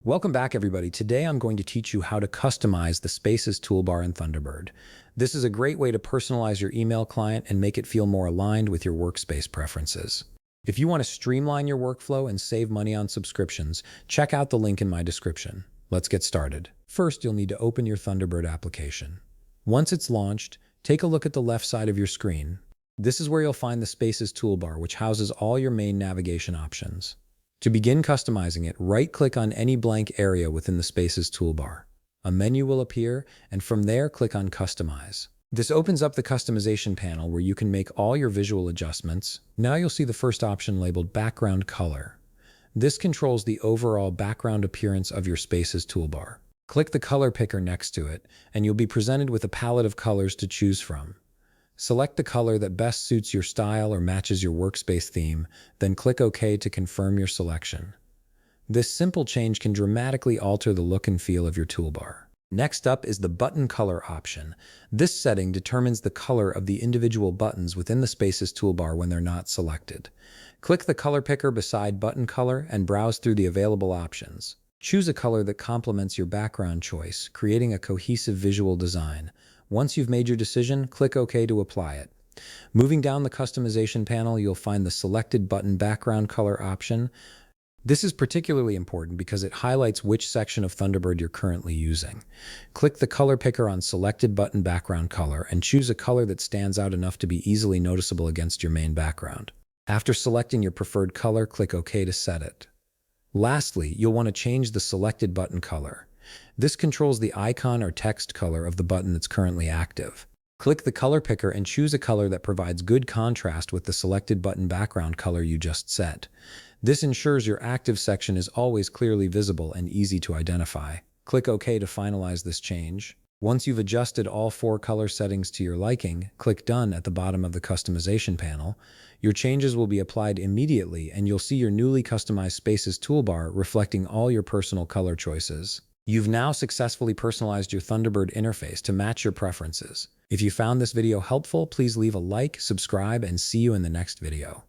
Welcome back, everybody. Today I'm going to teach you how to customize the Spaces toolbar in Thunderbird. This is a great way to personalize your email client and make it feel more aligned with your workspace preferences. If you want to streamline your workflow and save money on subscriptions, check out the link in my description. Let's get started. First, you'll need to open your Thunderbird application. Once it's launched, take a look at the left side of your screen. This is where you'll find the Spaces toolbar, which houses all your main navigation options. To begin customizing it, right-click on any blank area within the Spaces toolbar. A menu will appear, and from there, click on Customize. This opens up the customization panel where you can make all your visual adjustments. Now you'll see the first option labeled Background Color. This controls the overall background appearance of your Spaces toolbar. Click the color picker next to it, and you'll be presented with a palette of colors to choose from. Select the color that best suits your style or matches your workspace theme, then click OK to confirm your selection. This simple change can dramatically alter the look and feel of your toolbar. Next up is the button color option. This setting determines the color of the individual buttons within the Spaces toolbar when they're not selected. Click the color picker beside button color and browse through the available options. Choose a color that complements your background choice, creating a cohesive visual design. Once you've made your decision, click OK to apply it. Moving down the customization panel, you'll find the selected button background color option. This is particularly important because it highlights which section of Thunderbird you're currently using. Click the color picker on selected button background color and choose a color that stands out enough to be easily noticeable against your main background. After selecting your preferred color, click OK to set it. Lastly, you'll want to change the selected button color. This controls the icon or text color of the button that's currently active. Click the color picker and choose a color that provides good contrast with the selected button background color you just set. This ensures your active section is always clearly visible and easy to identify. Click OK to finalize this change. Once you've adjusted all 4 color settings to your liking, click Done at the bottom of the customization panel. Your changes will be applied immediately, and you'll see your newly customized Spaces toolbar reflecting all your personal color choices. You've now successfully personalized your Thunderbird interface to match your preferences. If you found this video helpful, please leave a like, subscribe, and see you in the next video.